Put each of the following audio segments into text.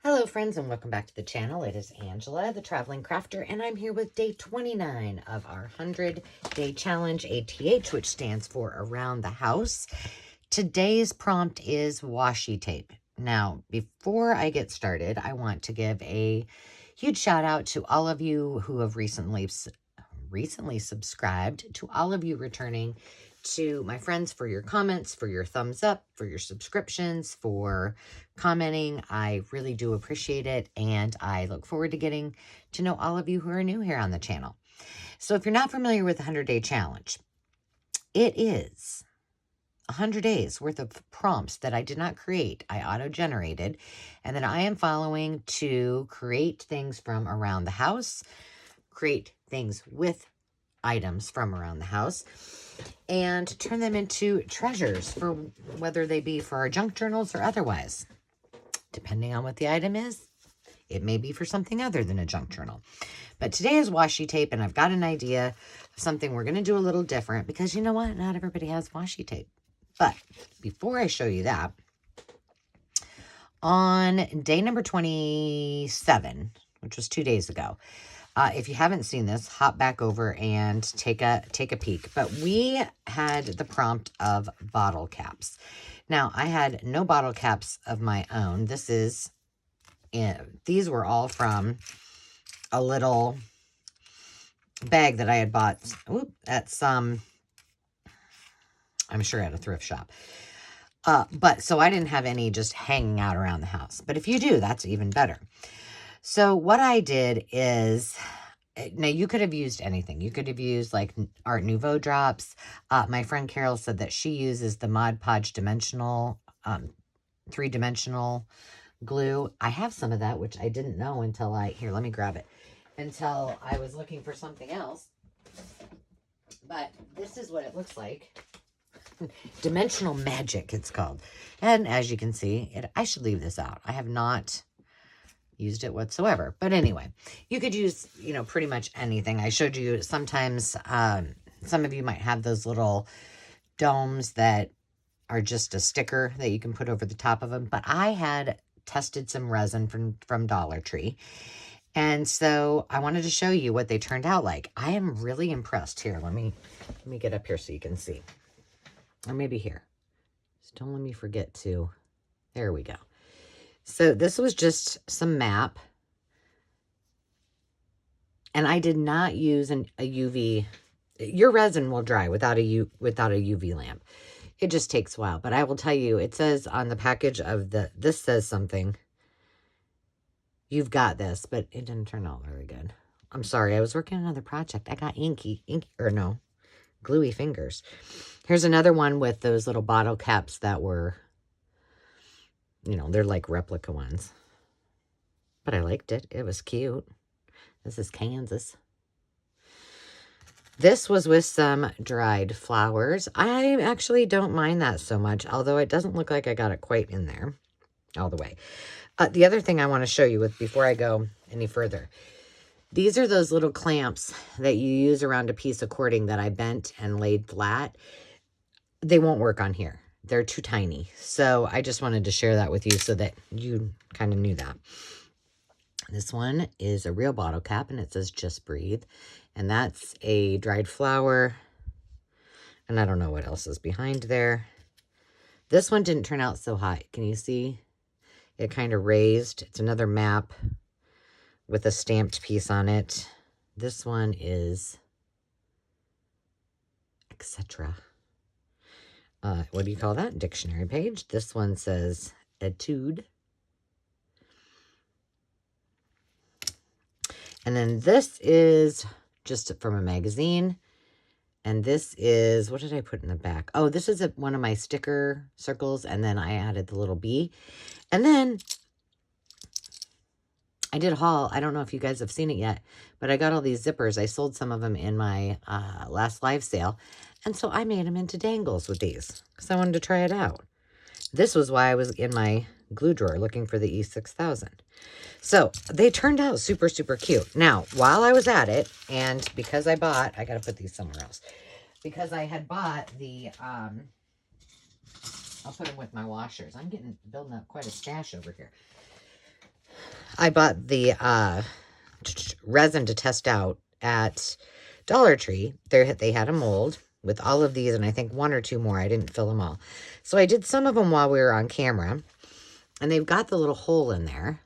Hello friends and welcome back to the channel. It is Angela, the Traveling Crafter, and I'm here with day 29 of our 100-day challenge, ATH, which stands for Around the House. Today's prompt is washi tape. Now, before I get started, I want to give a huge shout out to all of you who have recently subscribed, to all of you returning, to my friends for your comments, for your thumbs up, for your subscriptions, for commenting. I really do appreciate it, and I look forward to getting to know all of you who are new here on the channel. So if you're not familiar with the 100-day challenge, it is 100 days worth of prompts that I did not create. I auto-generated, and then I am following to create things from around the house, create things with items from around the house, and turn them into treasures, for whether they be for our junk journals or otherwise. Depending on what the item is, it may be for something other than a junk journal. But today is washi tape, and I've got an idea of something we're going to do a little different, because you know what? Not everybody has washi tape. But before I show you that, on day number 27, which was 2 days ago, if you haven't seen this, hop back over and take a peek. But we had the prompt of bottle caps. Now, I had no bottle caps of my own. These were all from a little bag that I had bought at some, I'm sure at a thrift shop. But so I didn't have any just hanging out around the house. But if you do, that's even better. So what I did is, now you could have used anything. You could have used like Art Nouveau drops. My friend Carol said that she uses the Mod Podge dimensional, 3-dimensional glue. I have some of that, which I didn't know until here, let me grab it, until I was looking for something else. But this is what it looks like. Dimensional Magic, it's called. And as you can see, I should leave this out. I have not used it whatsoever. But anyway, you could use, pretty much anything. I showed you sometimes, some of you might have those little domes that are just a sticker that you can put over the top of them. But I had tested some resin from Dollar Tree. And so I wanted to show you what they turned out like. I am really impressed. Here, let me get up here so you can see. Or maybe here. Just don't let me forget to. There we go. So this was just some MAP. And I did not use a UV. Your resin will dry without a UV lamp. It just takes a while. But I will tell you, it says on the package of this says something. You've got this, but it didn't turn out very good. I'm sorry, I was working on another project. I got gluey fingers. Here's another one with those little bottle caps that were, they're like replica ones. But I liked it. It was cute. This is Kansas. This was with some dried flowers. I actually don't mind that so much, although it doesn't look like I got it quite in there all the way. The other thing I want to show you before I go any further, these are those little clamps that you use around a piece of cording that I bent and laid flat. They won't work on here. They're too tiny. So I just wanted to share that with you so that you kind of knew that. This one is a real bottle cap, and it says Just Breathe. And that's a dried flower. And I don't know what else is behind there. This one didn't turn out so hot. Can you see? It kind of raised. It's another map with a stamped piece on it. This one is etc. What do you call that? Dictionary page. This one says etude. And then this is just from a magazine. And this is, what did I put in the back? Oh, this is one of my sticker circles. And then I added the little bee. And then I did a haul. I don't know if you guys have seen it yet, but I got all these zippers. I sold some of them in my last live sale. And so I made them into dangles with these because I wanted to try it out. This was why I was in my glue drawer looking for the E6000. So they turned out super, super cute. Now, while I was at it, and because I got to put these somewhere else, because I had bought the, I'll put them with my washers. I'm building up quite a stash over here. I bought the resin to test out at Dollar Tree. They had a mold with all of these, and I think 1 or 2 more. I didn't fill them all. So I did some of them while we were on camera, and they've got the little hole in there.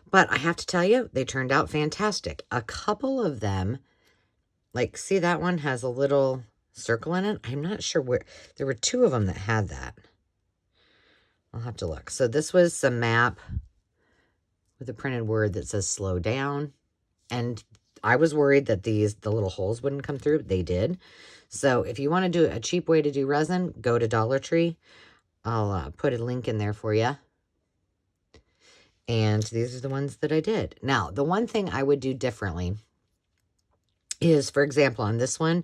But I have to tell you, they turned out fantastic. A couple of them, like, see that one has a little circle in it? I'm not sure where. There were 2 of them that had that. I'll have to look. So this was some map with a printed word that says slow down. And I was worried that the little holes wouldn't come through. They did. So if you want to do a cheap way to do resin, go to Dollar Tree. I'll put a link in there for you. And these are the ones that I did. Now, the one thing I would do differently is, for example, on this one,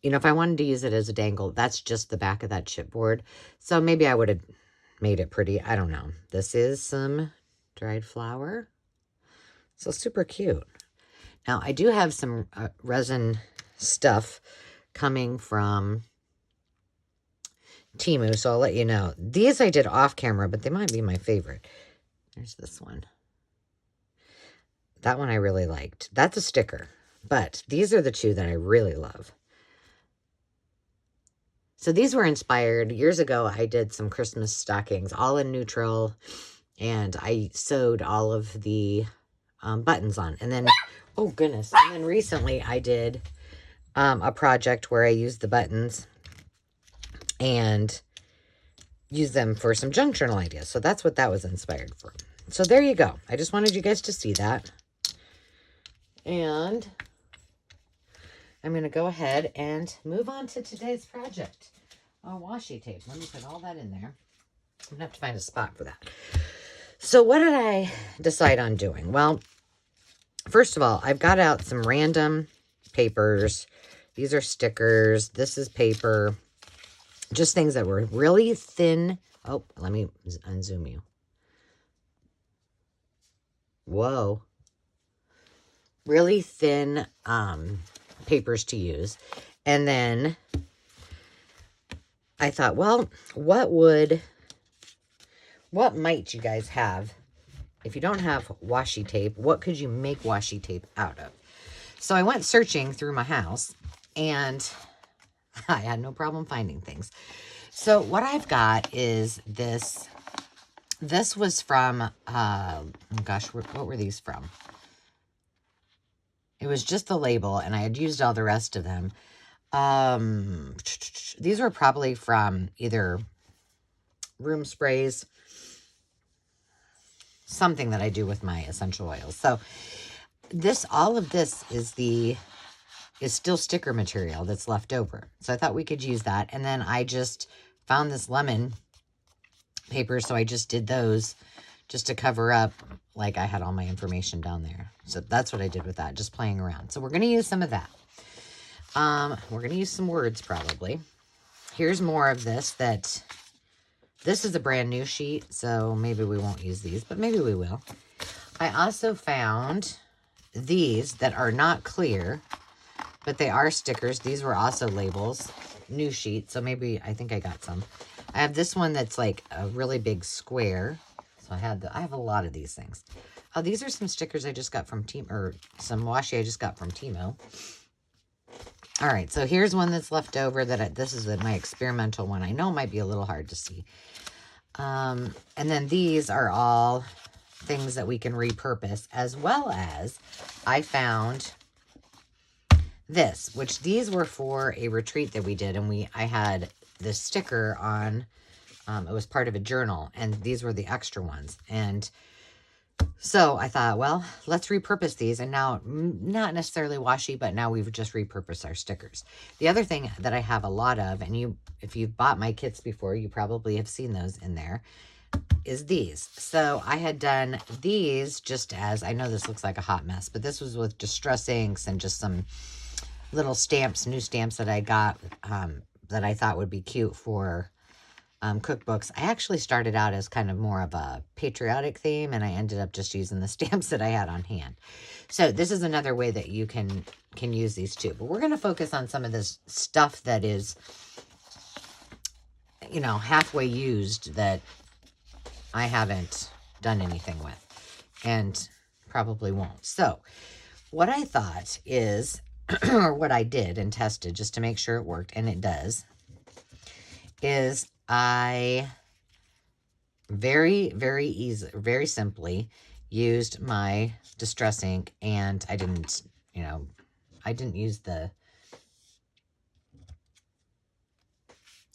you know, if I wanted to use it as a dangle, that's just the back of that chipboard. So maybe I would have made it pretty. I don't know. This is some dried flower. So super cute. Now, I do have some resin stuff coming from Temu, so I'll let you know. These I did off camera, but they might be my favorite. There's this one. That one I really liked. That's a sticker, but these are the 2 that I really love. So these were inspired. Years ago, I did some Christmas stockings, all in neutral, and I sewed all of the buttons on. And then, oh goodness, and then recently I did a project where I used the buttons and use them for some junk journal ideas. So that's what that was inspired for. So there you go. I just wanted you guys to see that. And I'm going to go ahead and move on to today's project. Oh, washi tape. Let me put all that in there. I'm going to have to find a spot for that. So what did I decide on doing? Well, first of all, I've got out some random papers. These are stickers. This is paper. Just things that were really thin. Oh, let me unzoom you. Whoa. Really thin papers to use. And then I thought, well, what might you guys have? If you don't have washi tape, what could you make washi tape out of? So I went searching through my house, and I had no problem finding things. So what I've got is this. This was from, oh gosh, what were these from? It was just the label, and I had used all the rest of them. These were probably from either room sprays, something that I do with my essential oils. So all of this is still sticker material that's left over. So I thought we could use that. And then I just found this lemon paper, so I just did those just to cover up, like I had all my information down there. So that's what I did with that, just playing around. So we're going to use some of that. We're going to use some words probably. Here's more of this. This is a brand new sheet, so maybe we won't use these, but maybe we will. I also found these that are not clear, but they are stickers. These were also labels, new sheet, so maybe I think I got some. I have this one that's like a really big square. So I have a lot of these things. Oh, these are some stickers I just got from Temu, or some washi I just got from Temu. All right, so here's one that's left over this is my experimental one. I know it might be a little hard to see. And then these are all things that we can repurpose, as well as I found this, which these were for a retreat that we did, and I had this sticker on, it was part of a journal, and these were the extra ones. And so I thought, well, let's repurpose these. And now, not necessarily washi, but now we've just repurposed our stickers. The other thing that I have a lot of, and if you've bought my kits before, you probably have seen those in there, is these. So I had done these just as, I know this looks like a hot mess, but this was with distress inks and just some little stamps, new stamps that I got, that I thought would be cute for cookbooks. I actually started out as kind of more of a patriotic theme, and I ended up just using the stamps that I had on hand. So this is another way that you can use these too. But we're going to focus on some of this stuff that is, halfway used that I haven't done anything with. and probably won't. So what I thought is, or what I did and tested just to make sure it worked, and it does, is I very, very simply used my Distress ink, and I didn't, you know, I didn't use the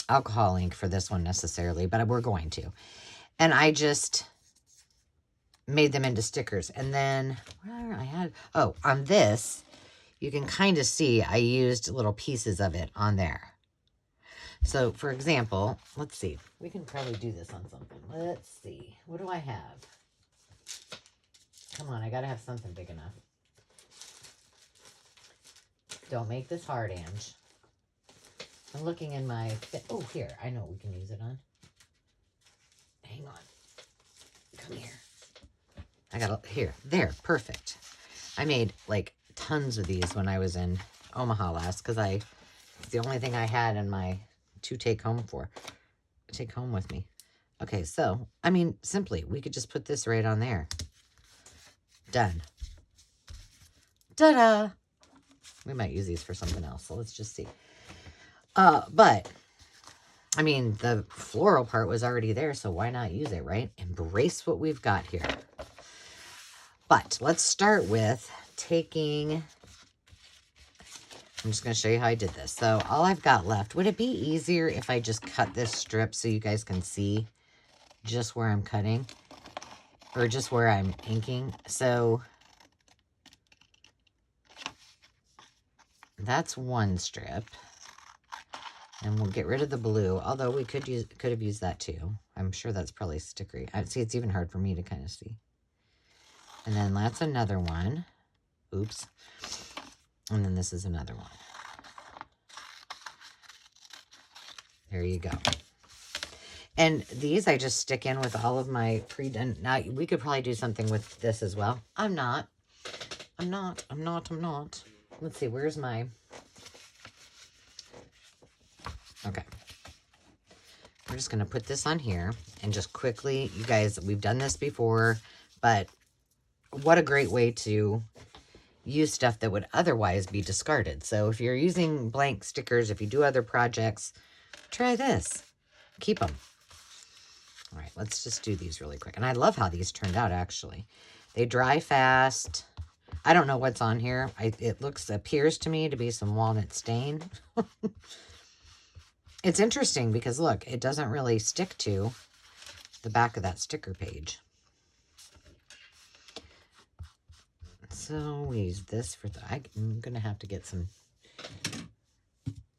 alcohol ink for this one necessarily, but we're going to. And I just made them into stickers. And then, where I had, oh, on this, you can kind of see I used little pieces of it on there. So, for example, let's see. We can probably do this on something. Let's see. What do I have? Come on, I got to have something big enough. Don't make this hard, Ange. I'm looking in my... Oh, here. I know what we can use it on. Hang on. Come here. I got to... Here. There. Perfect. I made, like, tons of these when I was in Omaha last, because it's the only thing I had in my... to take home with me. Okay, so, I mean, simply, we could just put this right on there. Done. Ta-da! We might use these for something else, so let's just see. But, I mean, the floral part was already there, so why not use it, right? Embrace what we've got here. But, let's start with taking... I'm just going to show you how I did this. So all I've got left, would it be easier if I just cut this strip so you guys can see just where I'm cutting or just where I'm inking? So that's one strip, and we'll get rid of the blue, although we could have used that too. I'm sure that's probably stickery. See, it's even hard for me to kind of see. And then that's another one. Oops. And then this is another one. There you go. And these I just stick in with all of my pre-done. Now, we could probably do something with this as well. I'm not. Let's see, where's my... Okay. We're just going to put this on here and just quickly, you guys, we've done this before, but what a great way to use stuff that would otherwise be discarded. So if you're using blank stickers, if you do other projects, try this. Keep them. All right, let's just do these really quick. And I love how these turned out, actually. They dry fast. I don't know what's on here. It appears to me to be some walnut stain. It's interesting because, look, it doesn't really stick to the back of that sticker page. So we use this for I'm going to have to get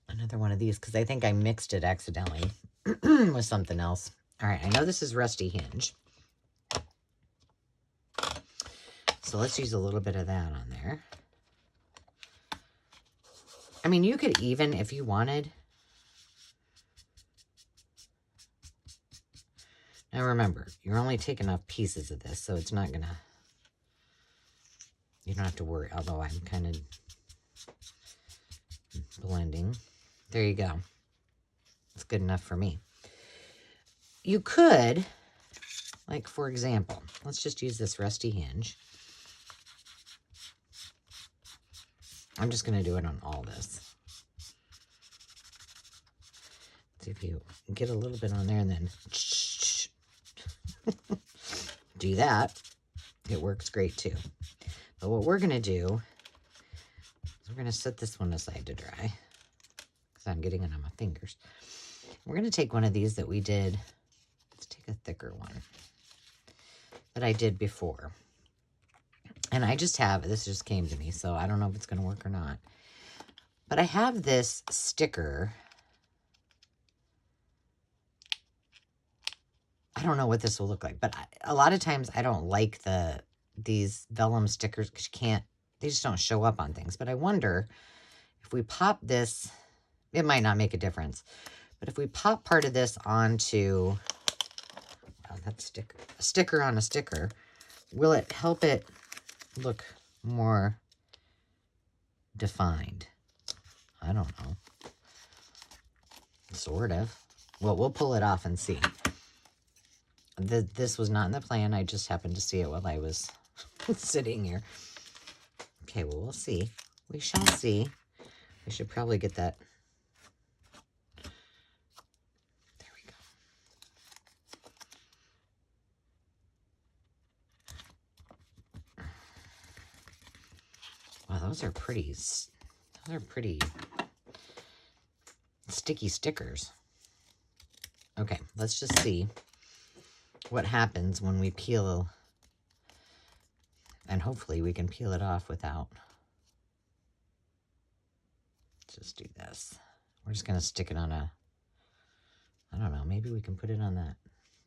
another one of these because I think I mixed it accidentally with something else. All right, I know this is Rusty Hinge. So let's use a little bit of that on there. I mean, you could even, if you wanted. Now remember, you're only taking off pieces of this, so it's not going to, you don't have to worry, although I'm kind of blending. There you go. It's good enough for me. You could, like, for example, let's just use this Rusty Hinge. I'm just going to do it on all this. See if you get a little bit on there and then do that. It works great too. But what we're going to do is we're going to set this one aside to dry because I'm getting it on my fingers. We're going to take one of these that we did. Let's take a thicker one that I did before. And I just have, this just came to me, so I don't know if it's going to work or not. But I have this sticker. I don't know what this will look like, but a lot of times I don't like these vellum stickers because they just don't show up on things. But I wonder if we pop this, it might not make a difference. But if we pop part of this onto a sticker on a sticker, will it help it look more defined? I don't know. Sort of. Well, we'll pull it off and see. This was not in the plan. I just happened to see it while I was sitting here. Okay, well, we'll see. We shall see. We should probably get that. There we go. Wow, those are pretty sticky stickers. Okay, let's just see what happens when we peel, and hopefully we can peel it off without. Just do this. We're just going to stick it on a, I don't know, maybe we can put it on that,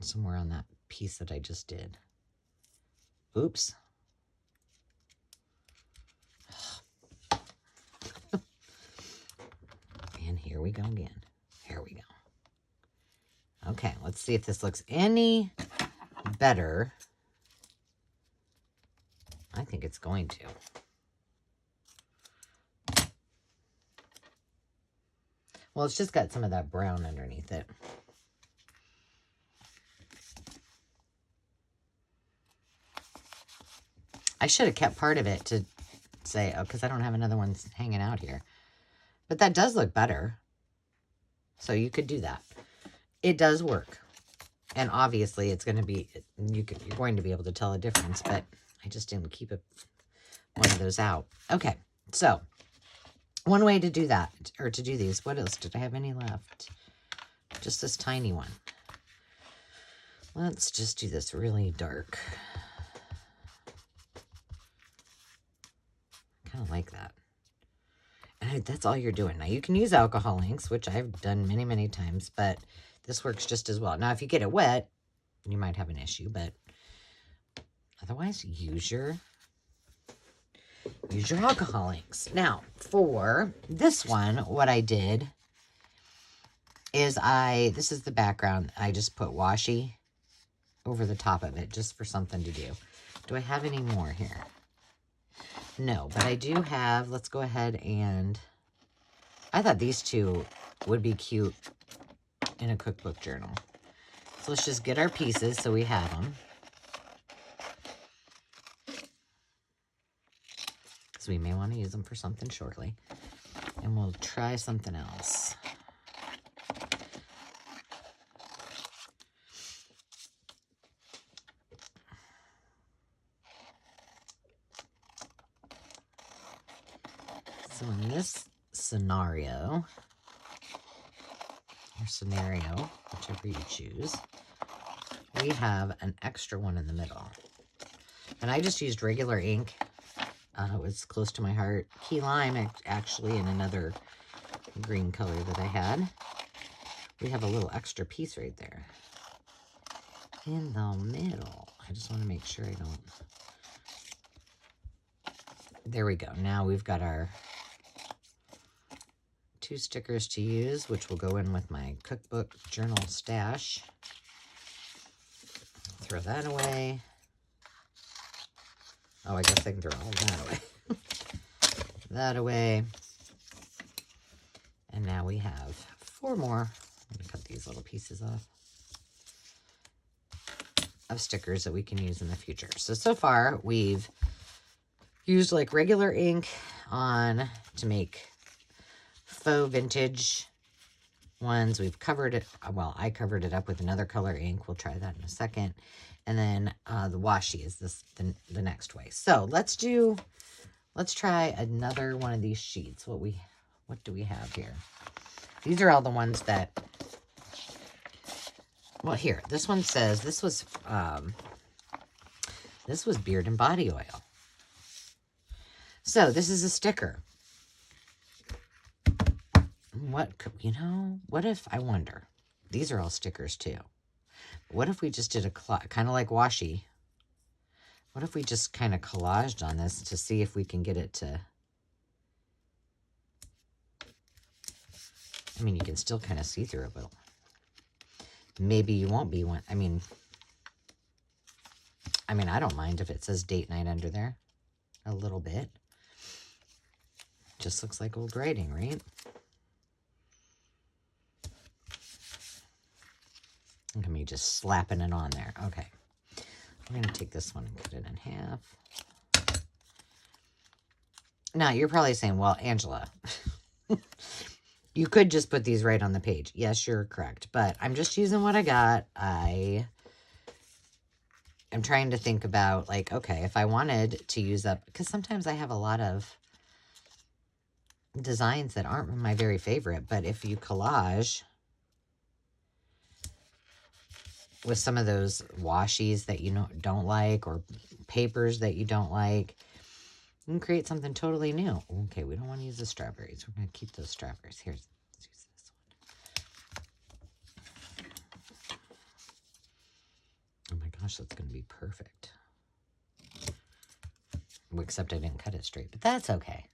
somewhere on that piece that I just did. Oops. And here we go again. Here we go. Okay, let's see if this looks any better. I think it's going to. Well, it's just got some of that brown underneath it. I should have kept part of it to say, oh, because I don't have another one hanging out here. But that does look better. So you could do that. It does work. And obviously it's going to be, you're going to be able to tell a difference, but I just didn't keep one of those out. Okay, so one way to do that, or to do these, what else? Did I have any left? Just this tiny one. Let's just do this really dark. I kind of like that. And that's all you're doing. Now, you can use alcohol inks, which I've done many, many times, but this works just as well. Now, if you get it wet, you might have an issue, but otherwise, use your alcohol inks. Now, for this one, what I did is this is the background. I just put washi over the top of it just for something to do. Do I have any more here? No, but I do have, let's go ahead and, I thought these two would be cute in a cookbook journal. So let's just get our pieces so we have them. Because we may want to use them for something shortly. And we'll try something else. So in this scenario, or scenario, whichever you choose, we have an extra one in the middle. And I just used regular ink. It was close to my heart. Key lime, actually, and another green color that I had. We have a little extra piece right there. In the middle. I just want to make sure I don't... There we go. Now we've got our 2 stickers to use, which will go in with my cookbook journal stash. Throw that away. Oh, I guess I can throw all that away. That away. And now we have 4 more. Let me cut these little pieces off of stickers that we can use in the future. So far, we've used like regular ink to make faux vintage ones. We've covered it, well, I covered it up with another color ink. We'll try that in a second. And then the washi is the next way. So let's try another one of these sheets. What do we have here? These are all the ones that, well, here, this one says this was beard and body oil. So this is a sticker. What if, I wonder, these are all stickers too. What if we just did a kind of like washi? What if we just kind of collaged on this to see if we can get it to, I mean, you can still kind of see through it, but maybe you won't be one. I mean, I don't mind if it says date night under there a little bit. Just looks like old writing, right? me just slapping it on there. Okay. I'm going to take this one and cut it in half. Now, you're probably saying, well, Angela, you could just put these right on the page. Yes, you're correct. But I'm just using what I got. I am trying to think about, like, okay, if I wanted to use up, because sometimes I have a lot of designs that aren't my very favorite, but if you collage with some of those washies that you don't like, or papers that you don't like, you can create something totally new. Okay, we don't want to use the strawberries. We're going to keep those strawberries. Here, let's use this one. Oh my gosh, that's going to be perfect. Except I didn't cut it straight, but that's okay.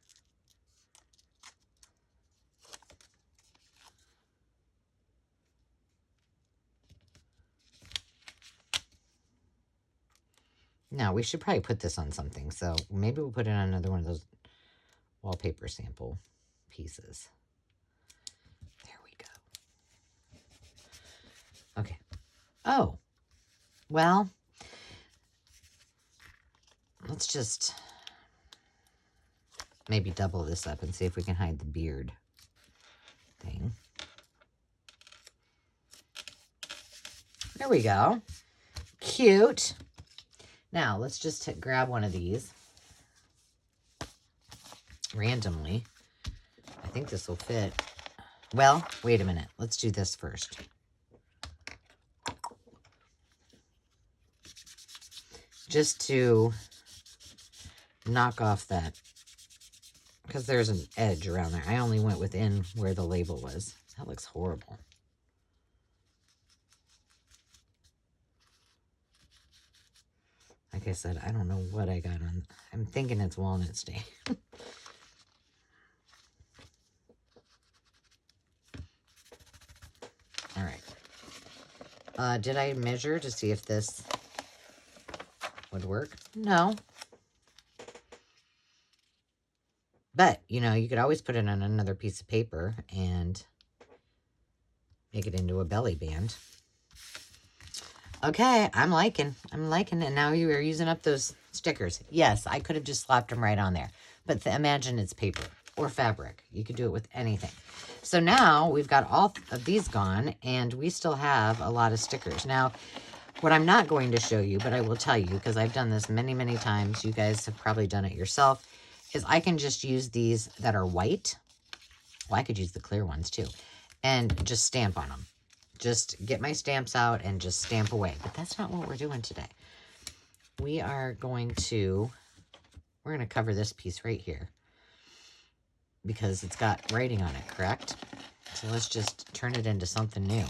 Now, we should probably put this on something, so maybe we'll put it on another one of those wallpaper sample pieces. There we go. Okay. Oh, well, let's just maybe double this up and see if we can hide the beard thing. There we go. Cute. Now, let's just grab one of these randomly. I think this will fit. Well, wait a minute. Let's do this first. Just to knock off that, because there's an edge around there. I only went within where the label was. That looks horrible. Like I said, I don't know what I got on. I'm thinking it's walnut stain. All right. Did I measure to see if this would work? No. But, you know, you could always put it on another piece of paper and make it into a belly band. Okay, I'm liking it. And now you are using up those stickers. Yes, I could have just slapped them right on there. But imagine it's paper or fabric. You could do it with anything. So now we've got all of these gone, and we still have a lot of stickers. Now, what I'm not going to show you, but I will tell you, because I've done this many, many times, you guys have probably done it yourself, is I can just use these that are white. Well, I could use the clear ones too, and just stamp on them. Just get my stamps out and just stamp away. But that's not what we're doing today. We're going to cover this piece right here because it's got writing on it, correct? So let's just turn it into something new.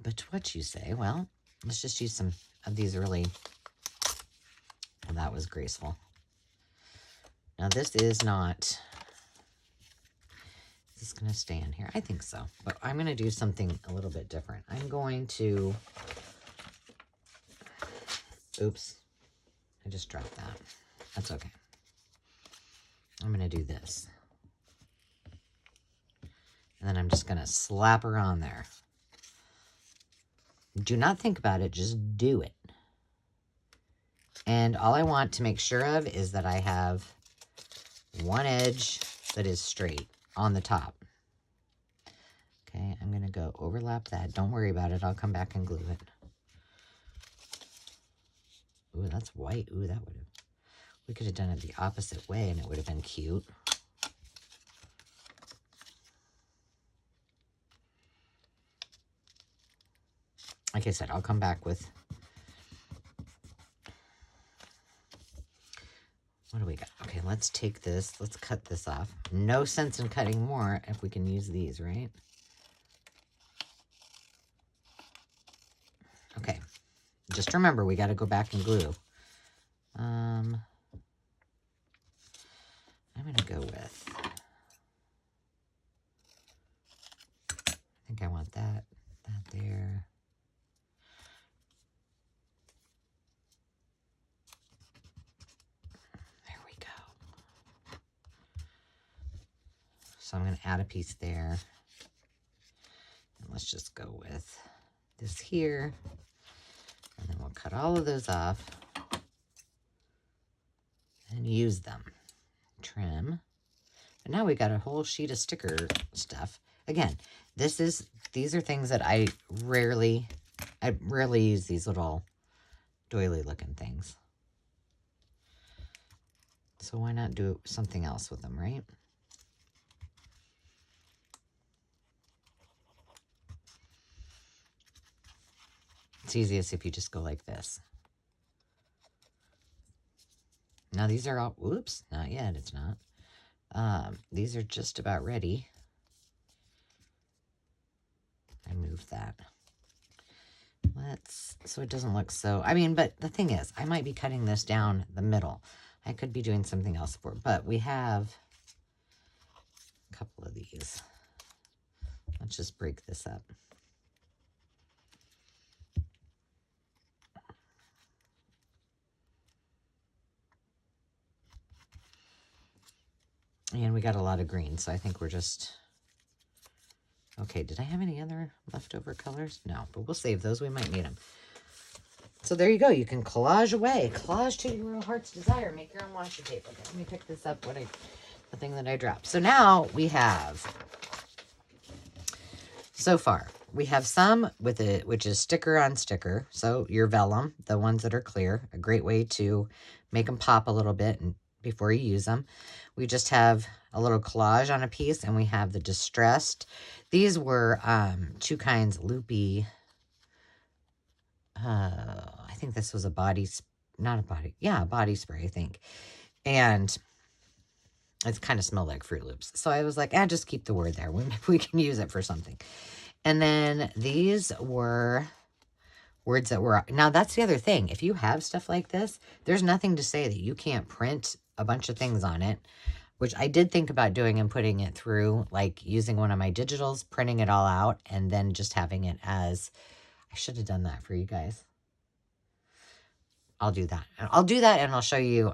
But what you say? Well, let's just use some of these really... Well, that was graceful. Now, this is not... Is this going to stay in here? I think so. But I'm going to do something a little bit different. I'm going to... Oops. I just dropped that. That's okay. I'm going to do this. And then I'm just going to slap her on there. Do not think about it. Just do it. And all I want to make sure of is that I have one edge that is straight on the top. Okay, I'm going to go overlap that. Don't worry about it. I'll come back and glue it. Ooh, that's white. Ooh, that would have... We could have done it the opposite way and it would have been cute. Like I said, I'll come back with... What do we got? Okay, let's take this. Let's cut this off. No sense in cutting more if we can use these, right? Okay. Just remember, we got to go back and glue. I'm going to go with... I think I want that there. So I'm going to add a piece there. let's just go with this here. And then we'll cut all of those off and use them. Trim. And now we got a whole sheet of sticker stuff. Again, these are things that I rarely use, these little doily looking things. So why not do something else with them, right? It's easiest if you just go like this. Now these are all, oops, not yet, it's not. These are just about ready. I moved that. So it doesn't look so, I mean, but the thing is, I might be cutting this down the middle. I could be doing something else for it, but we have a couple of these. Let's just break this up. And we got a lot of green, so I think we're just... Okay, did I have any other leftover colors? No, but we'll save those. We might need them. So there you go. You can collage away. Collage to your own heart's desire. Make your own washi tape. Okay, let me pick this up, the thing that I dropped. So now we have... So far, we have some with it, which is sticker on sticker. So your vellum, the ones that are clear, a great way to make them pop a little bit before you use them. We just have a little collage on a piece, and we have the distressed. These were two kinds, loopy. I think this was a body, a body spray, I think. And it kind of smelled like Fruit Loops. So I was like, just keep the word there. We can use it for something. And then these were words that were... Now, that's the other thing. If you have stuff like this, there's nothing to say that you can't print a bunch of things on it, which I did think about doing and putting it through, like using one of my digitals, printing it all out, and then just having it as... I should have done that for you guys. I'll do that. I'll do that, and I'll show you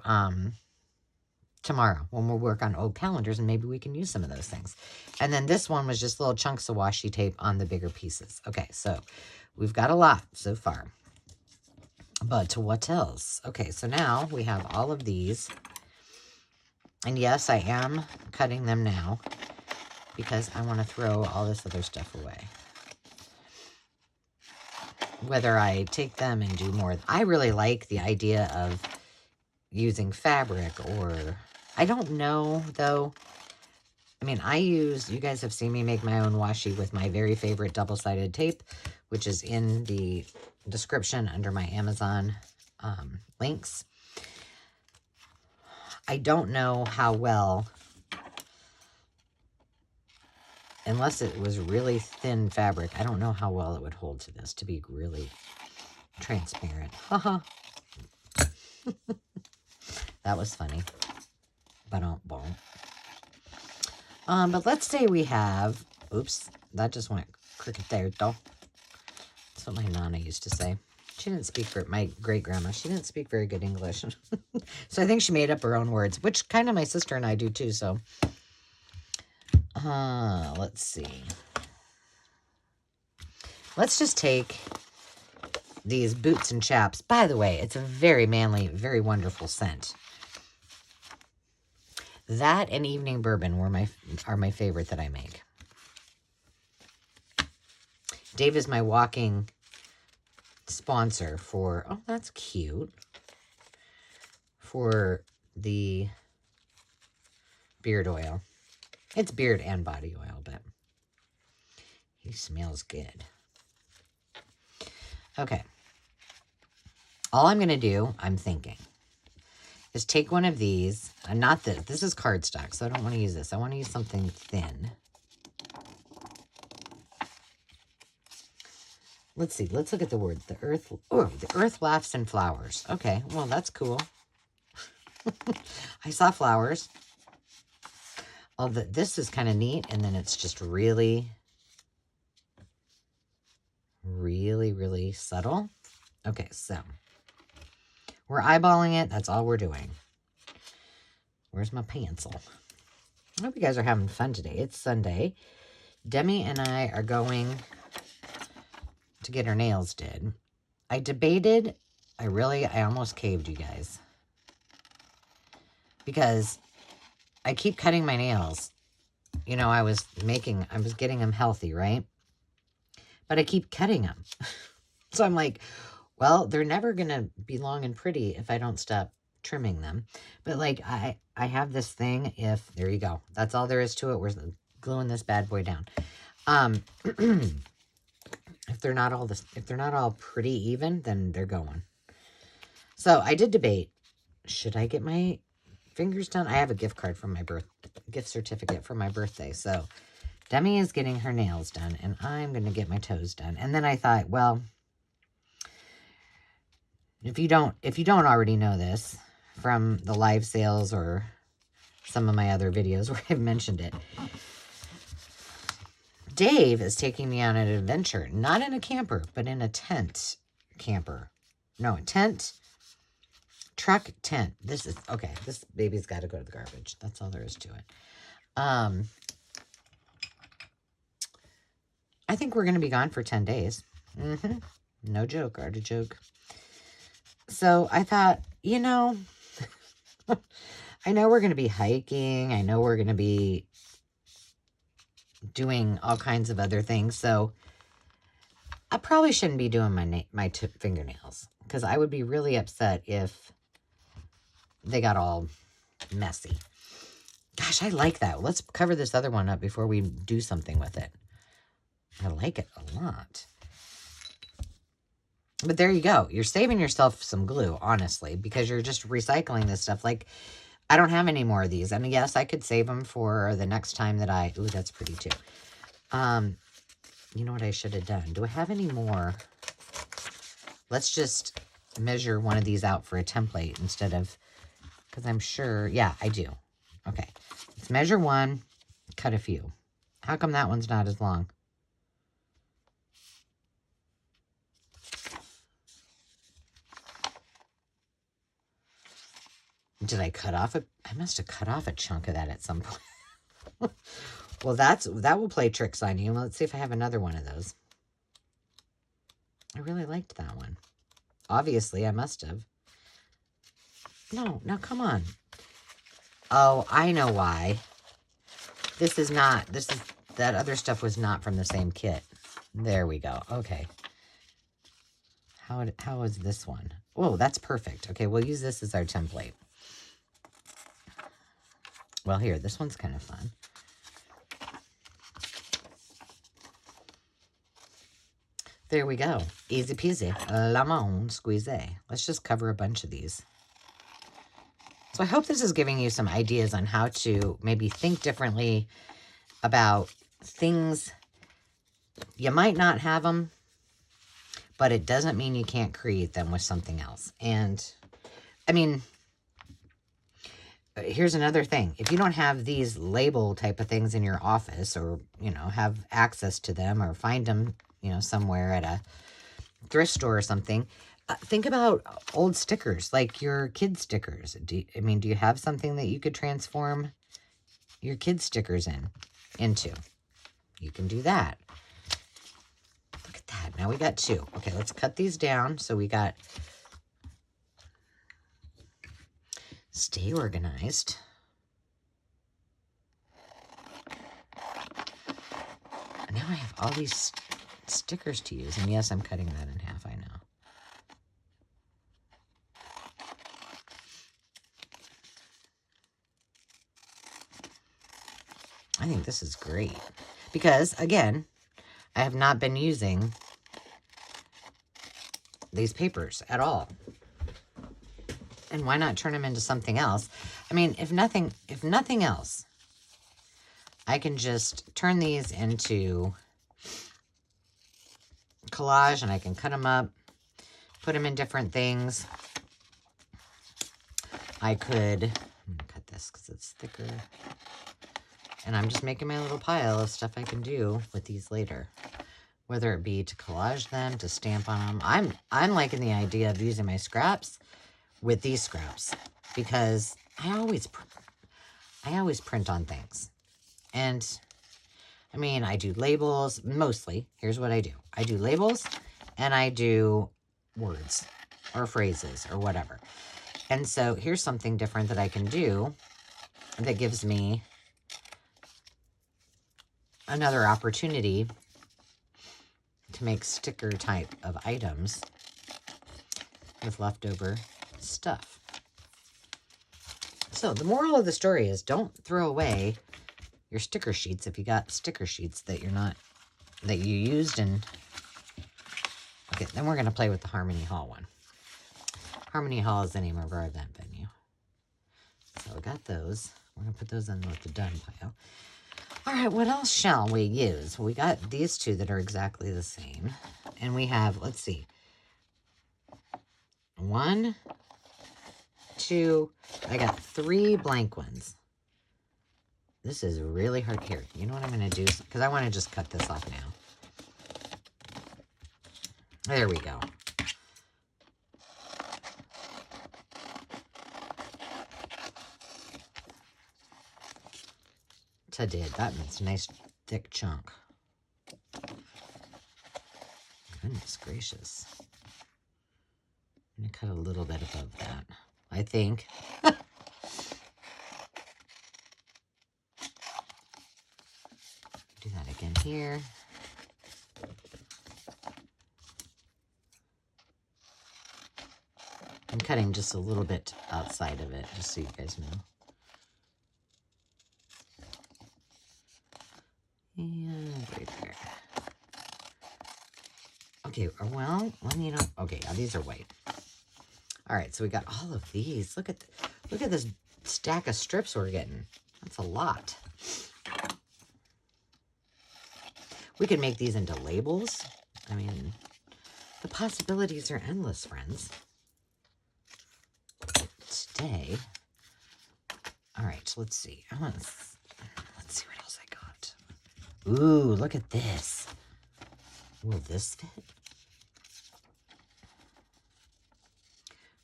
tomorrow when we'll work on old calendars, and maybe we can use some of those things. And then this one was just little chunks of washi tape on the bigger pieces. Okay, so we've got a lot so far. But what else? Okay, so now we have all of these. And yes, I am cutting them now because I want to throw all this other stuff away. Whether I take them and do more. I really like the idea of using fabric, or... I don't know, though. I mean, you guys have seen me make my own washi with my very favorite double-sided tape, which is in the description under my Amazon links. I don't know how well, unless it was really thin fabric, I don't know how well it would hold to this, to be really transparent. Haha. That was funny. But let's say we have... Oops, that just went crooked there, though. That's what my Nana used to say. She didn't speak for... My great-grandma, she didn't speak very good English. So I think she made up her own words, which kind of my sister and I do, too, so... let's see. Let's just take these Boots and Chaps. By the way, it's a very manly, very wonderful scent. That and Evening Bourbon are my favorite that I make. Dave is my walking sponsor for... Oh, that's cute. For the beard oil. It's beard and body oil, but he smells good. Okay. All I'm going to do, I'm thinking, is take one of these. Not this. This is cardstock, so I don't want to use this. I want to use something thin. Let's see. Let's look at the word. The earth laughs and flowers. Okay. Well, that's cool. I saw flowers. This is kind of neat, and then it's just really, really, really subtle. Okay, so we're eyeballing it. That's all we're doing. Where's my pencil? I hope you guys are having fun today. It's Sunday. Demi and I are going to get her nails did. I debated, I almost caved, you guys. Because I keep cutting my nails. You know, I was getting them healthy, right? But I keep cutting them. So I'm like, well, they're never going to be long and pretty if I don't stop trimming them. But like, I have this thing, there you go. That's all there is to it. We're gluing this bad boy down. If they're not all pretty even, then they're going. So I did debate, should I get my fingers done? I have a gift certificate for my birthday. So Demi is getting her nails done, and I'm going to get my toes done. And then I thought, well, if you don't already know this from the live sales or some of my other videos where I've mentioned it, Dave is taking me on an adventure, not in a camper, but in a tent camper. No, a tent, truck tent. This baby's got to go to the garbage. That's all there is to it. I think we're going to be gone for 10 days. No joke, artichoke. So I thought, you know, I know we're going to be hiking. I know we're going to be doing all kinds of other things. So I probably shouldn't be doing my fingernails, because I would be really upset if they got all messy. Gosh, I like that. Let's cover this other one up before we do something with it. I like it a lot. But there you go. You're saving yourself some glue, honestly, because you're just recycling this stuff. Like, I don't have any more of these. I mean, yes, I could save them for the next time that ooh, that's pretty too. You know what I should have done? Do I have any more? Let's just measure one of these out for a template instead of, because I'm sure, yeah, I do. Okay, let's measure one, cut a few. How come that one's not as long? Did I cut off I must have cut off a chunk of that at some point. Well, that will play tricks on you. Let's see if I have another one of those. I really liked that one. Obviously, I must have. No, now come on. Oh, I know why. That other stuff was not from the same kit. There we go. Okay. How is this one? Oh, that's perfect. Okay, we'll use this as our template. Well, here, this one's kind of fun. There we go. Easy peasy. Lemon squeezy. Let's just cover a bunch of these. So I hope this is giving you some ideas on how to maybe think differently about things. You might not have them, but it doesn't mean you can't create them with something else. And, I mean, here's another thing. If you don't have these label type of things in your office, or, you know, have access to them, or find them, you know, somewhere at a thrift store or something, think about old stickers, like your kids' stickers. Do you have something that you could transform your kids' stickers into? You can do that. Look at that. Now we got two. Okay, let's cut these down. So we got... Stay organized. And now I have all these stickers to use. And yes, I'm cutting that in half, I know. I think this is great. Because, again, I have not been using these papers at all. And why not turn them into something else? I mean, if nothing else, I can just turn these into collage, and I can cut them up, put them in different things. I could cut this because it's thicker. And I'm just making my little pile of stuff I can do with these later. Whether it be to collage them, to stamp on them. I'm liking the idea of using my scraps with these scraps, because I always print on things. And I mean, I do labels mostly. Here's what I do. I do labels, and I do words or phrases or whatever. And so here's something different that I can do that gives me another opportunity to make sticker type of items with leftover stuff. So the moral of the story is don't throw away your sticker sheets if you got sticker sheets that that you used. And okay, then we're going to play with the Harmony Hall one. Harmony Hall is the name of our event venue. So I got those. We're going to put those in with the done pile. All right, what else shall we use? We got these two that are exactly the same. And we have, let's see, 1, 2, I got 3 blank ones. This is really hard. Here, you know what I'm going to do? Because I want to just cut this off now. There we go. I did. That makes a nice thick chunk. Goodness gracious. I'm going to cut a little bit above that, I think. Do that again here. I'm cutting just a little bit outside of it, just so you guys know. And right there. Okay, well, you know, okay, these are white. All right, so we got all of these. Look at this stack of strips we're getting. That's a lot. We could make these into labels. I mean, the possibilities are endless, friends. Today, all right, let's see. Let's see what else I got. Ooh, look at this. Will this fit?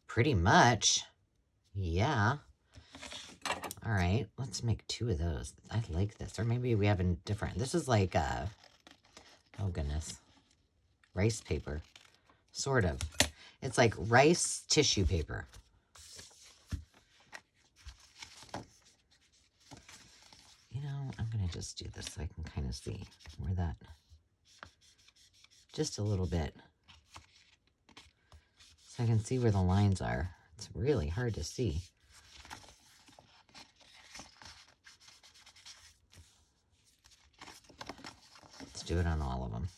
Pretty much. Yeah. All right, let's make 2 of those. I like this. Or maybe we have a different. This is like, oh goodness, rice paper. Sort of. It's like rice tissue paper. You know, I'm going to just do this so I can kind of see where that, just a little bit. So I can see where the lines are. It's really hard to see. Let's do it on all of them.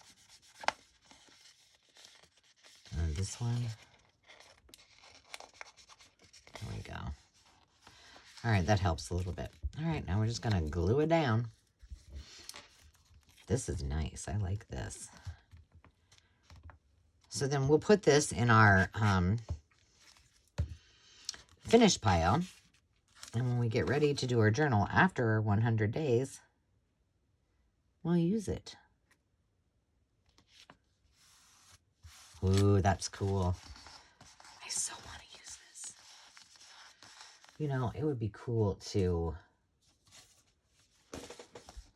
And this one. There we go. All right, that helps a little bit. All right, now we're just going to glue it down. This is nice. I like this. So then we'll put this in our finished pile. And when we get ready to do our journal after 100 days, we'll use it. Ooh, that's cool. I so want to use this. You know, it would be cool to...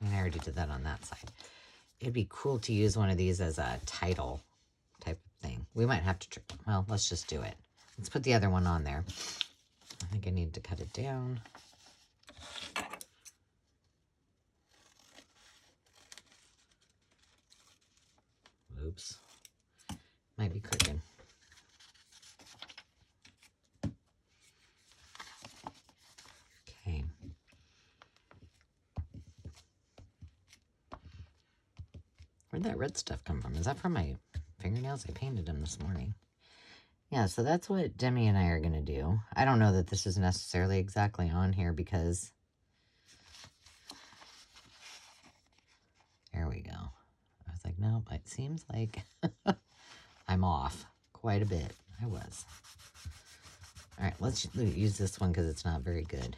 I already did that on that side. It'd be cool to use one of these as a title type of thing. We might have to, well, let's just do it. Let's put the other one on there. I think I need to cut it down. Oops. Might be crooked. Okay. Where'd that red stuff come from? Is that from my fingernails? I painted them this morning. Yeah, so that's what Demi and I are going to do. I don't know that this is necessarily exactly on here because... There we go. I was like, nope, it seems like I'm off quite a bit. I was. All right, let's use this one because it's not very good.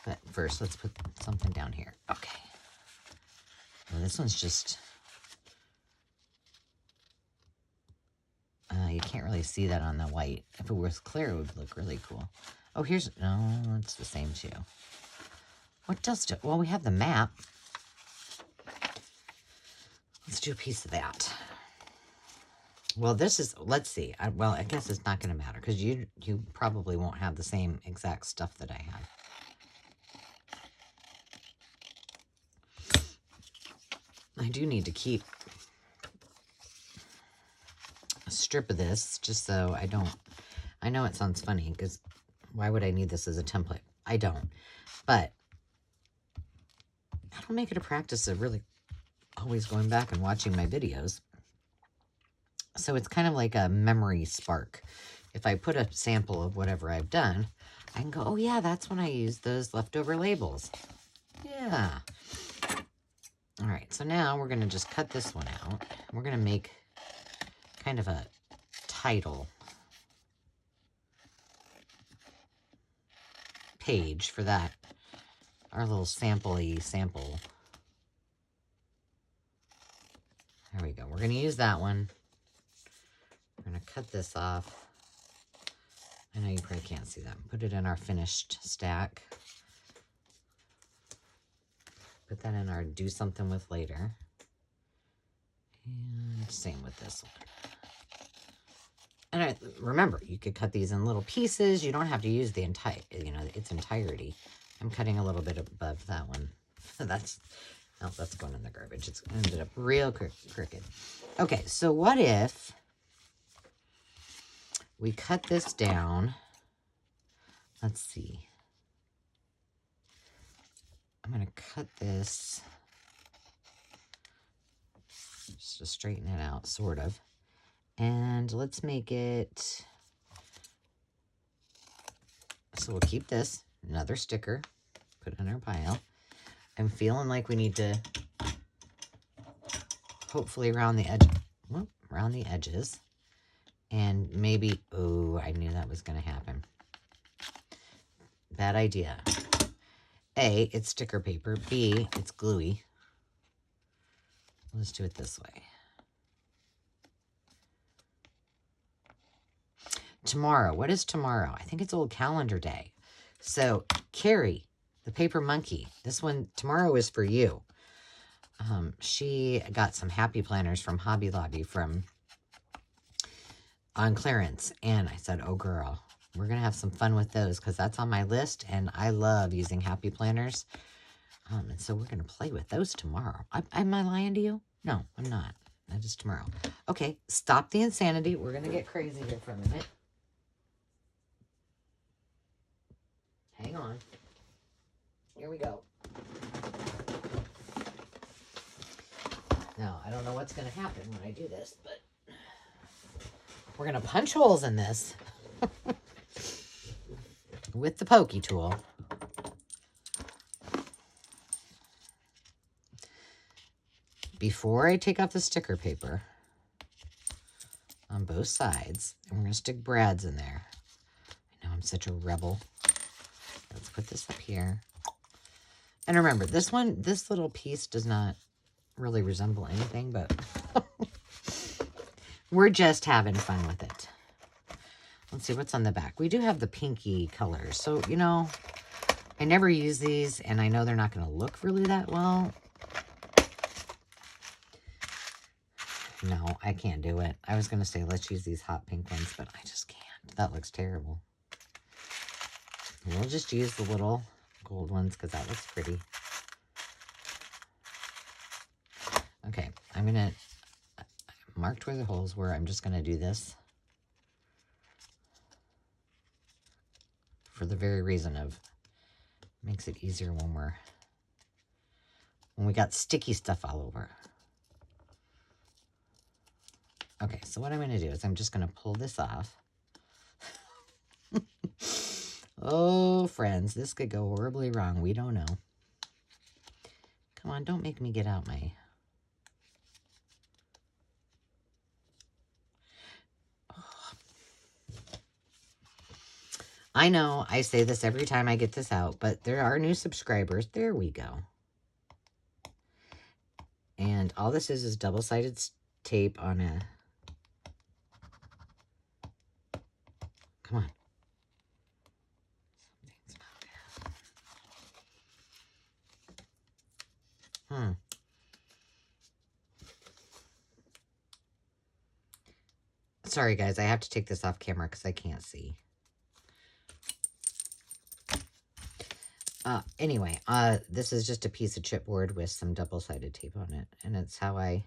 But first, let's put something down here. Okay. Well, this one's just... you can't really see that on the white. If it was clear, it would look really cool. Oh, here's... No, it's the same too. What does it? Well, we have the map. Let's do a piece of that. Well, this is, let's see. Well, I guess it's not going to matter because you probably won't have the same exact stuff that I have. I do need to keep a strip of this just so I don't, I know it sounds funny because why would I need this as a template? I don't, but I don't make it a practice of really always going back and watching my videos. So it's kind of like a memory spark. If I put a sample of whatever I've done, I can go, oh yeah, that's when I used those leftover labels. Yeah. All right, so now we're going to just cut this one out. We're going to make kind of a title page for that, our little sample-y sample. There we go. We're going to use that one. We're going to cut this off. I know you probably can't see that. Put it in our finished stack. Put that in our do something with later. And same with this one. And remember, you could cut these in little pieces. You don't have to use the entire, its entirety. I'm cutting a little bit above that one. That's going in the garbage. It's ended up real crooked. Okay, so what if we cut this down? Let's see. I'm going to cut this just to straighten it out, sort of. And let's make it, so we'll keep this, another sticker, put it in our pile. I'm feeling like we need to hopefully round the edges. And maybe, oh, I knew that was going to happen. Bad idea. A, it's sticker paper. B, it's gluey. Let's do it this way. Tomorrow. What is tomorrow? I think it's Old Calendar Day. So, Carrie, the paper monkey. This one, tomorrow is for you. She got some happy planners from Hobby Lobby on clearance. And I said, oh, girl, we're going to have some fun with those because that's on my list. And I love using happy planners. And so we're going to play with those tomorrow. Am I lying to you? No, I'm not. That is tomorrow. Okay, stop the insanity. We're going to get crazy here for a minute. Hang on. Here we go. Now, I don't know what's going to happen when I do this, but we're going to punch holes in this with the pokey tool. Before I take off the sticker paper on both sides, and we're going to stick brads in there. I know I'm such a rebel. Let's put this up here. And remember, this little piece does not really resemble anything, but we're just having fun with it. Let's see what's on the back. We do have the pinky colors. So, I never use these, and I know they're not going to look really that well. No, I can't do it. I was going to say, let's use these hot pink ones, but I just can't. That looks terrible. We'll just use the little gold ones because that looks pretty. Okay, I'm going to mark where the holes were. I'm just going to do this for the very reason of makes it easier when we got sticky stuff all over. Okay, so what I'm going to do is I'm just going to pull this off. Oh, friends, this could go horribly wrong. We don't know. Come on, don't make me get out my... Oh. I know I say this every time I get this out, but there are new subscribers. There we go. And all this is double-sided tape on a... Come on. Sorry, guys. I have to take this off camera because I can't see. Anyway, this is just a piece of chipboard with some double-sided tape on it. And it's how I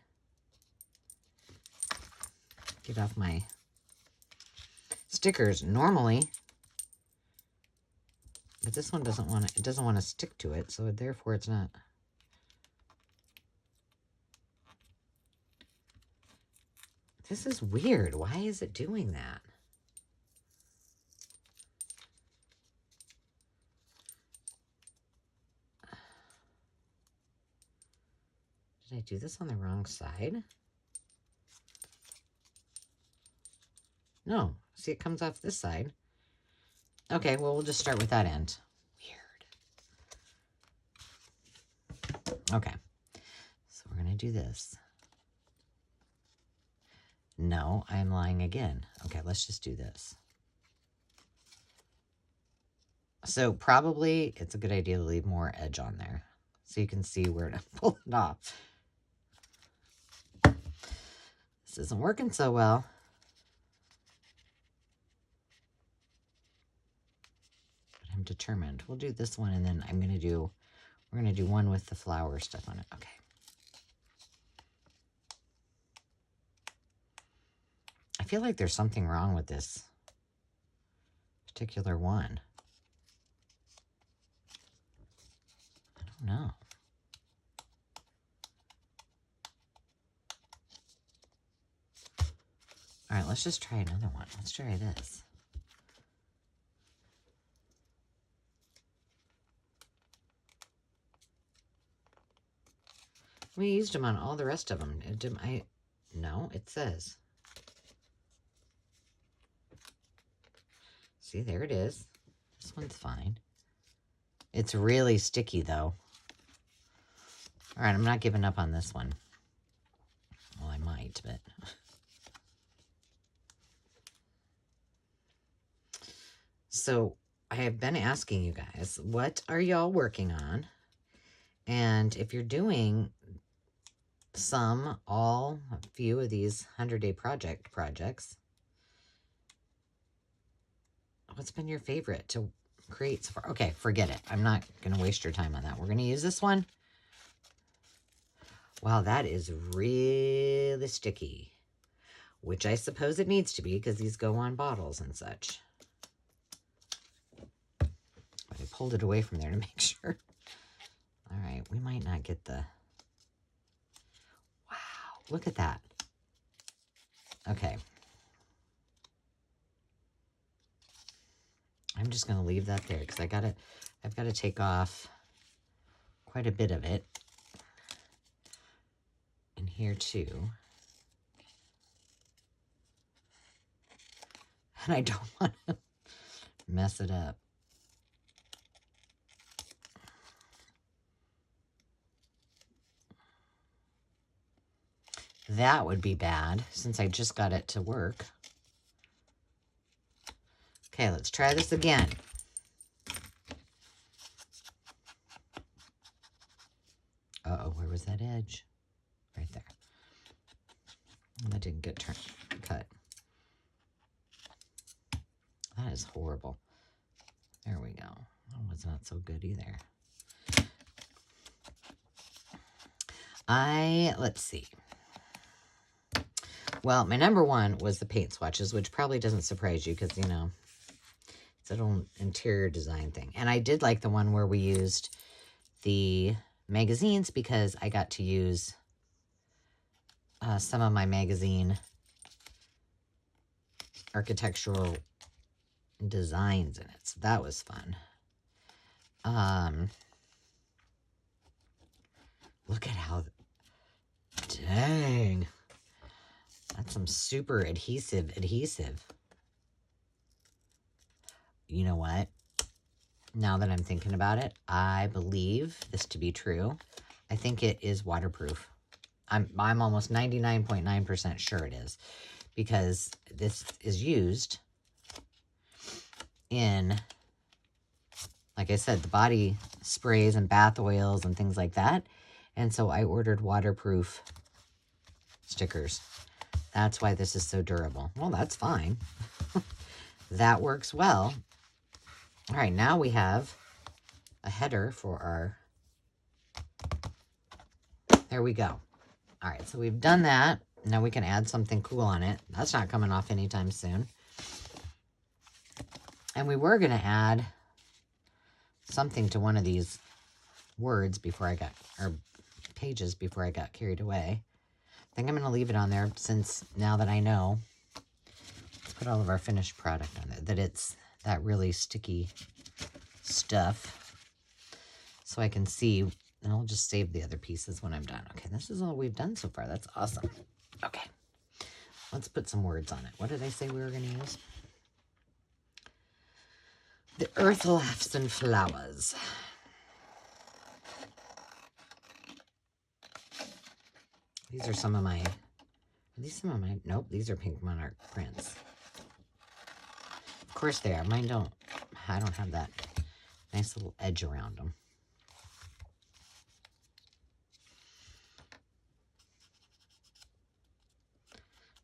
get off my stickers normally. But this one doesn't want to, it doesn't want to stick to it. So therefore it's not. This is weird. Why is it doing that? Did I do this on the wrong side? No. See, it comes off this side. Okay, well, we'll just start with that end. Weird. Okay. So we're going to do this. No, I'm lying again. Okay, let's just do this. So probably it's a good idea to leave more edge on there so you can see where to pull it off. This isn't working so well. But I'm determined. We'll do this one and then we're going to do one with the flower stuff on it. Okay. I feel like there's something wrong with this particular one. I don't know. All right, let's just try another one. Let's try this. We used them on all the rest of them. No, it says. See, there it is. This one's fine. It's really sticky, though. All right, I'm not giving up on this one. Well, I might, but... So, I have been asking you guys, what are y'all working on? And if you're doing some, all, a few of these 100-day projects, what's been your favorite to create so far? Okay, forget it. I'm not going to waste your time on that. We're going to use this one. Wow, that is really sticky, which I suppose it needs to be because these go on bottles and such. But I pulled it away from there to make sure. All right, we might not get the... Wow, look at that. Okay. I'm just going to leave that there because I've got to take off quite a bit of it. And here too. And I don't want to mess it up. That would be bad since I just got it to work. Okay, let's try this again. Uh-oh, where was that edge? Right there. That didn't get cut. That is horrible. There we go. That was not so good either. Let's see. Well, my number one was the paint swatches, which probably doesn't surprise you because, you know, it's an old interior design thing. And I did like the one where we used the magazines because I got to use some of my magazine architectural designs in it. So that was fun. Look at how... Dang. That's some super adhesive. You know what? Now that I'm thinking about it, I believe this to be true. I think it is waterproof. I'm almost 99.9% sure it is. Because this is used in, like I said, the body sprays and bath oils and things like that. And so I ordered waterproof stickers. That's why this is so durable. Well, that's fine. That works well. All right, now we have a header for our... There we go. All right, so we've done that. Now we can add something cool on it. That's not coming off anytime soon. And we were going to add something to one of these words before I got, or pages before I got carried away. I think I'm going to leave it on there since now that I know. Let's put all of our finished product on it, that it's that really sticky stuff. So I can see, and I'll just save the other pieces when I'm done. Okay, this is all we've done so far. That's awesome. Okay, let's put some words on it. What did I say we were going to use? The earth laughs and flowers. These are some of my, nope, these are pink monarch prints. Of course they are. Mine don't, I don't have that nice little edge around them.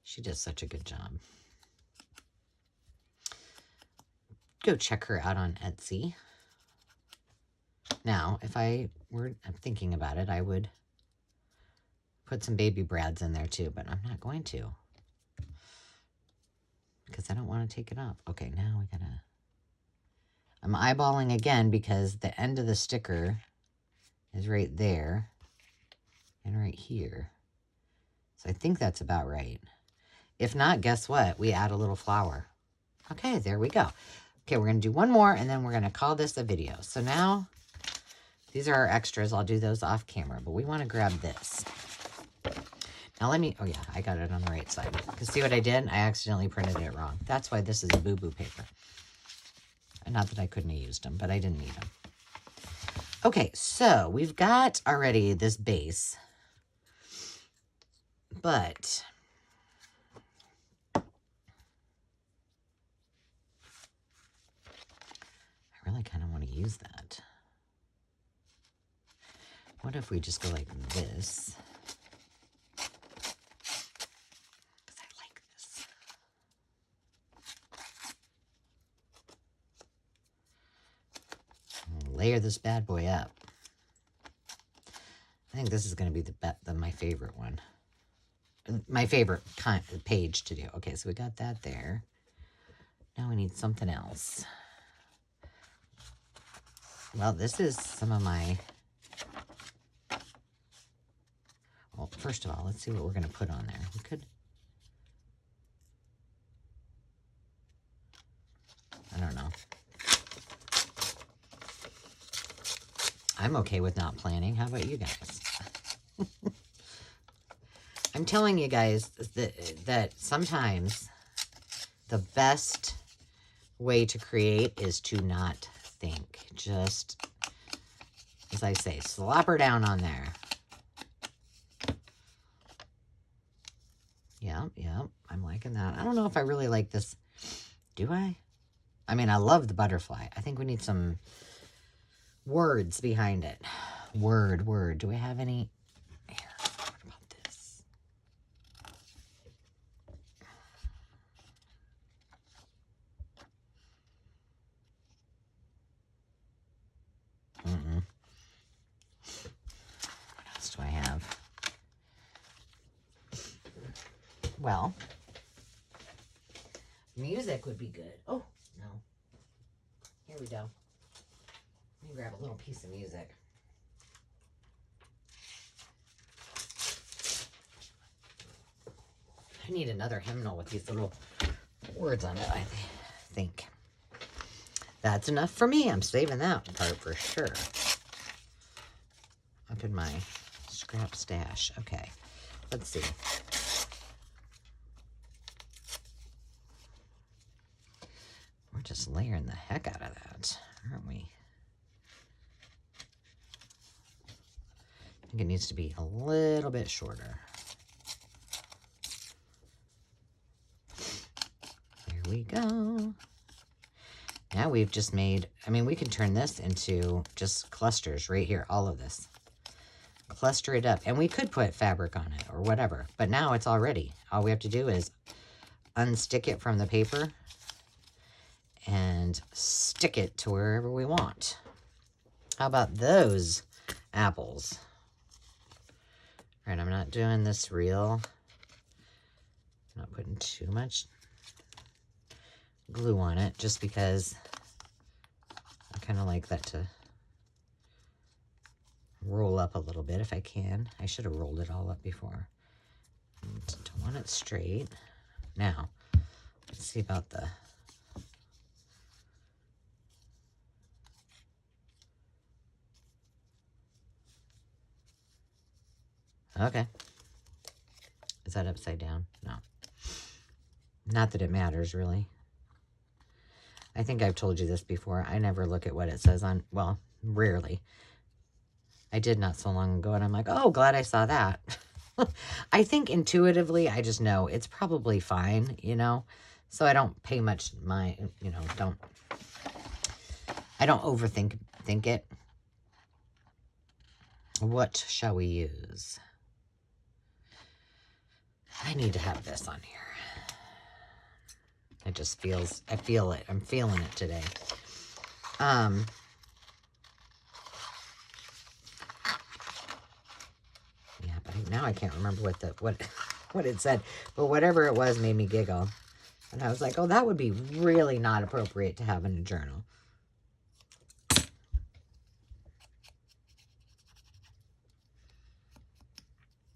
She does such a good job. Go check her out on Etsy. Now, if I'm thinking about it, I would put some baby brads in there too, but I'm not going to because I don't want to take it off. Okay, now we gotta, I'm eyeballing again because the end of the sticker is right there and right here. So I think that's about right. If not, guess what? We add a little flower. Okay, there we go. Okay, we're going to do one more, and then we're going to call this a video. So now, these are our extras. I'll do those off camera, but we want to grab this. Now let me, oh yeah, I got it on the right side. Because see what I did? I accidentally printed it wrong. That's why this is boo-boo paper. And not that I couldn't have used them, but I didn't need them. Okay, so we've got already this base. But... I really kind of want to use that. What if we just go like this? Because I like this. Layer this bad boy up. I think this is going to be my favorite one. My favorite page to do. Okay, so we got that there. Now we need something else. Well, this is some of my... Well, first of all, let's see what we're going to put on there. We could... I don't know. I'm okay with not planning. How about you guys? I'm telling you guys that sometimes the best way to create is to not think. Just, as I say, slap her down on there. Yeah, I'm liking that. I don't know if I really like this. Do I? I mean, I love the butterfly. I think we need some words behind it. Word. Do we have any? Here, what about this? What else do I have? Well, music would be good. Oh, no. Here we go. Let me grab a little piece of music. I need another hymnal with these little words on it, I think. That's enough for me. I'm saving that part for sure. Up in my scrap stash. Okay, let's see. We're just layering the heck out of that, aren't we? I think it needs to be a little bit shorter. There we go. Now we've just made, I mean, we can turn this into just clusters right here, all of this. cluster it up. And we could put fabric on it or whatever. But now it's all ready. All we have to do is unstick it from the paper and stick it to wherever we want. How about those apples? All right, I'm not doing this real. I'm not putting too much glue on it just because I kind of like that to roll up a little bit if I can. I should have rolled it all up before. Don't want it straight. Now, let's see about the... Okay. Is that upside down? No. Not that it matters, really. I think I've told you this before. I never look at what it says on, well, rarely. I did not so long ago, and I'm like, oh, glad I saw that. I think intuitively, I just know it's probably fine, you know? So I don't pay much mind, you know, I don't overthink it. What shall we use? I need to have this on here. It just feels, I feel it. I'm feeling it today. Yeah, but now I can't remember what it said. But whatever it was made me giggle. And I was like, oh, that would be really not appropriate to have in a journal.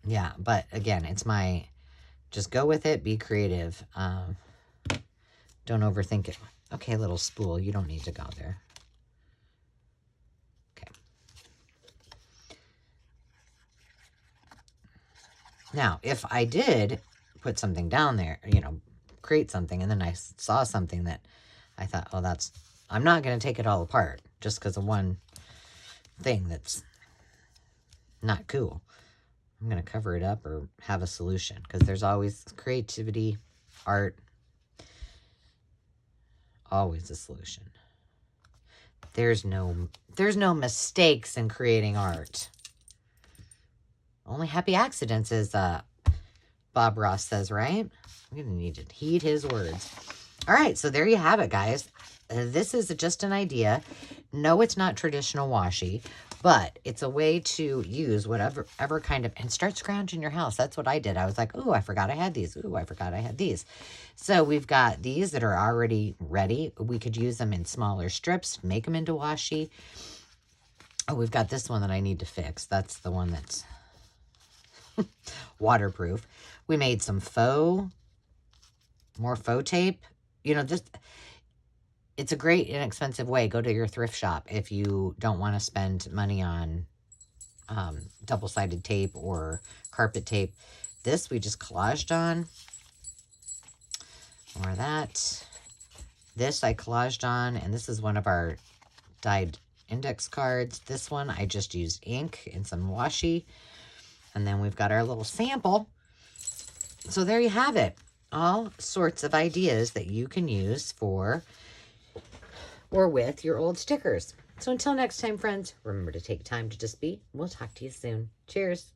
Yeah, but again, it's my, just go with it, be creative. Don't overthink it. Okay, little spool, you don't need to go there. Okay. Now, if I did put something down there, you know, create something, and then I saw something that I thought, oh, that's, I'm not going to take it all apart just because of one thing that's not cool. I'm going to cover it up or have a solution because there's always creativity, art, always a solution. There's no mistakes in creating art. Only happy accidents, as Bob Ross says, right? I'm going to need to heed his words. All right, so there you have it, guys. This is just an idea. No, it's not traditional washi, but it's a way to use whatever kind of, and start scrounging your house. That's what I did. I was like, oh, I forgot I had these. Oh, I forgot I had these. So we've got these that are already ready. We could use them in smaller strips, make them into washi. Oh, we've got this one that I need to fix. That's the one that's waterproof. We made some more faux tape. You know, just, it's a great inexpensive way. Go to your thrift shop if you don't want to spend money on double-sided tape or carpet tape. This we just collaged on. More of that. This I collaged on, and this is one of our dyed index cards. This one I just used ink and some washi. And then we've got our little sample. So there you have it. All sorts of ideas that you can use for or with your old stickers. So until next time, friends, remember to take time to just be. We'll talk to you soon. Cheers.